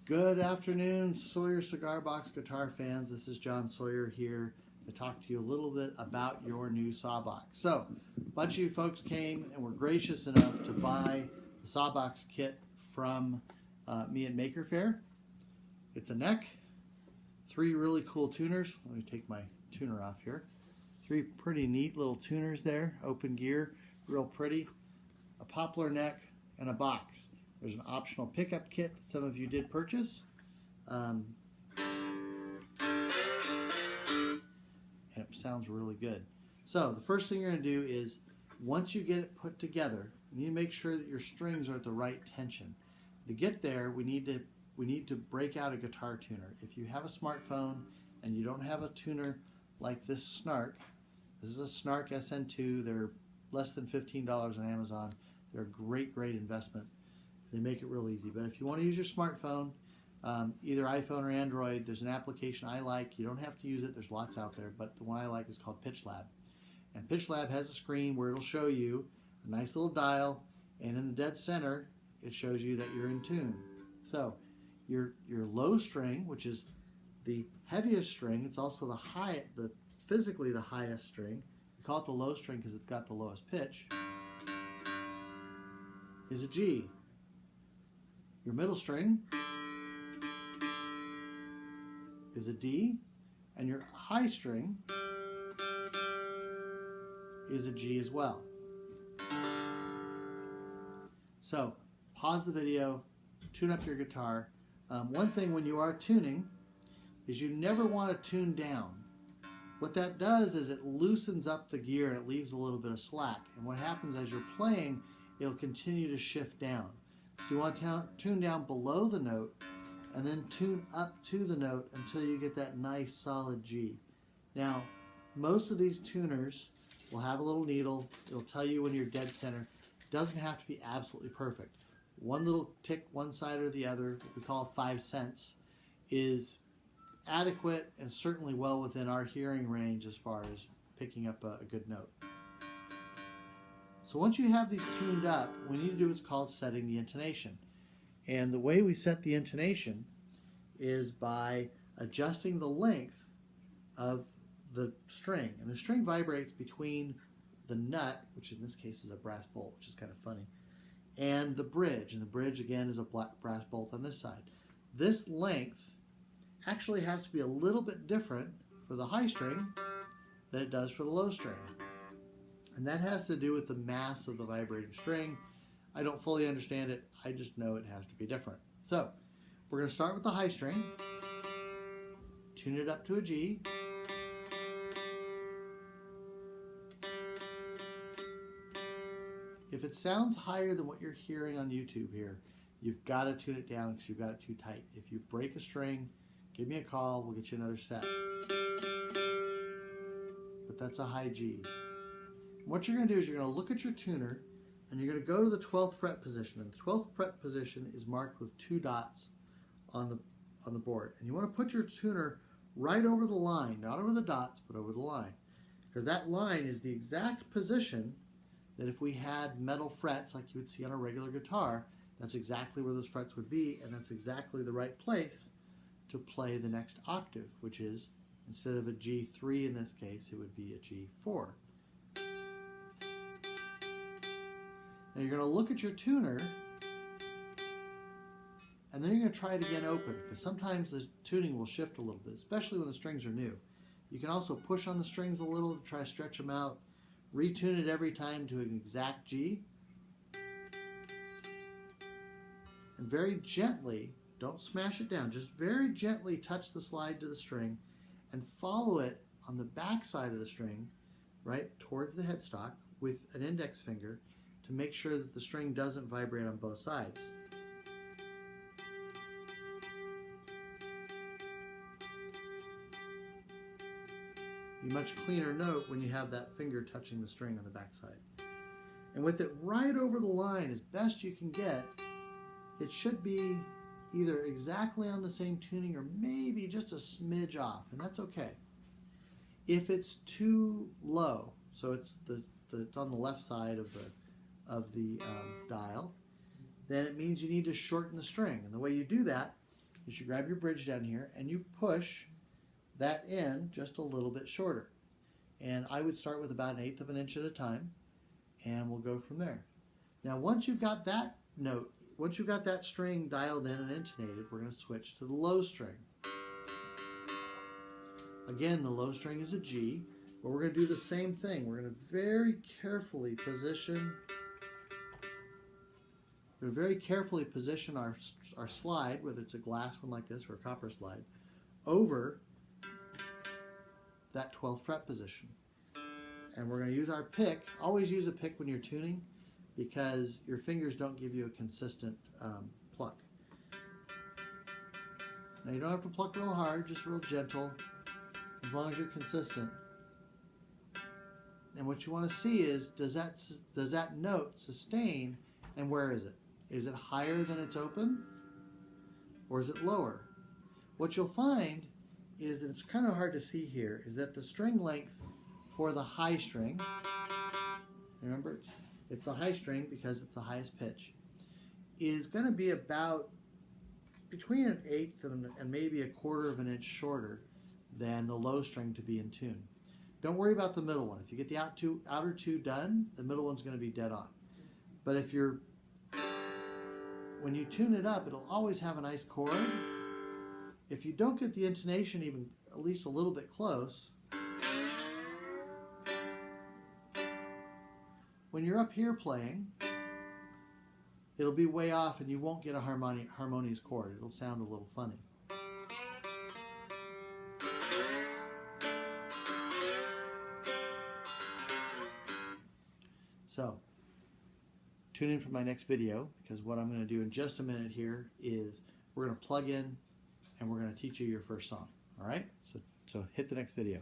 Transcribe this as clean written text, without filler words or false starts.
Good afternoon, Sawyer Cigar Box guitar fans. This is John Sawyer here to talk to you a little bit about your new SawBox. So, a bunch of you folks came and were gracious enough to buy the SawBox kit from me at Maker Faire. It's a neck, 3 really cool tuners. Let me take my tuner off here. 3 pretty neat little tuners there, open gear, real pretty, a poplar neck, and a box. There's an optional pickup kit that some of you did purchase. And it sounds really good. So the first thing you're going to do is, once you get it put together, you need to make sure that your strings are at the right tension. To get there, we need to break out a guitar tuner. If you have a smartphone and you don't have a tuner like this Snark, this is a Snark SN2. They're less than $15 on Amazon. They're a great investment. They make it real easy. But if you want to use your smartphone, either iPhone or Android, there's an application I like. You don't have to use it. There's lots out there. But the one I like is called Pitch Lab. And Pitch Lab has a screen where it'll show you a nice little dial. And in the dead center, it shows you that you're in tune. So your low string, which is the heaviest string, it's also physically the highest string. We call it the low string because it's got the lowest pitch, is a G. Your middle string is a D, and your high string is a G as well. So, pause the video, tune up your guitar. One thing when you are tuning is you never want to tune down. What that does is it loosens up the gear and it leaves a little bit of slack. And what happens as you're playing, it'll continue to shift down. So you want to tune down below the note and then tune up to the note until you get that nice solid G. Now, most of these tuners will have a little needle. It'll tell you when you're dead center. It doesn't have to be absolutely perfect. One little tick one side or the other, what we call 5 cents, is adequate and certainly well within our hearing range as far as picking up a good note. So once you have these tuned up, we need to do what's called setting the intonation. And the way we set the intonation is by adjusting the length of the string. And the string vibrates between the nut, which in this case is a brass bolt, which is kind of funny, and the bridge. And the bridge, again, is a brass bolt on this side. This length actually has to be a little bit different for the high string than it does for the low string. And that has to do with the mass of the vibrating string. I don't fully understand it. I just know it has to be different. So we're going to start with the high string, tune it up to a G, if it sounds higher than what you're hearing on YouTube here, you've got to tune it down because you've got it too tight. If you break a string, give me a call, we'll get you another set. But that's a high G. What you're going to do is you're going to look at your tuner and you're going to go to the 12th fret position. And the 12th fret position is marked with 2 dots on the board. And you want to put your tuner right over the line, not over the dots, but over the line. Because that line is the exact position that if we had metal frets like you would see on a regular guitar, that's exactly where those frets would be, and that's exactly the right place to play the next octave, which is, instead of a G3 in this case, it would be a G4. Now you're going to look at your tuner, and then you're going to try it again open, because sometimes the tuning will shift a little bit, especially when the strings are new. You can also push on the strings a little to try to stretch them out, retune it every time to an exact G, and very gently, don't smash it down, just very gently touch the slide to the string and follow it on the back side of the string, right towards the headstock with an index finger, to make sure that the string doesn't vibrate on both sides. A much cleaner note when you have that finger touching the string on the back side. And with it right over the line as best you can get, it should be either exactly on the same tuning or maybe just a smidge off, and that's okay. If it's too low, so it's on the left side of the dial, then it means you need to shorten the string. And the way you do that is you grab your bridge down here and you push that end just a little bit shorter. And I would start with about 1/8 of an inch at a time, and we'll go from there. Now once you've got that note, once you've got that string dialed in and intonated, we're going to switch to the low string. Again, the low string is a G, but we're going to do the same thing. We're going to very carefully position our slide, whether it's a glass one like this or a copper slide, over that 12th fret position. And we're going to use our pick. Always use a pick when you're tuning, because your fingers don't give you a consistent pluck. Now you don't have to pluck real hard, just real gentle, as long as you're consistent. And what you want to see is, does that note sustain, and where is it? Is it higher than it's open, or is it lower? What you'll find is, it's kind of hard to see here, is that the string length for the high string, remember it's the high string because it's the highest pitch, is going to be about between 1/8 and maybe 1/4 of an inch shorter than the low string to be in tune. Don't worry about the middle one. If you get the outer two done, the middle one's going to be dead on. But when you tune it up, it'll always have a nice chord. If you don't get the intonation even at least a little bit close, when you're up here playing, it'll be way off and you won't get a harmonious chord. It'll sound a little funny. So, tune in for my next video, because what I'm going to do in just a minute here is we're going to plug in and we're going to teach you your first song. All right? So hit the next video.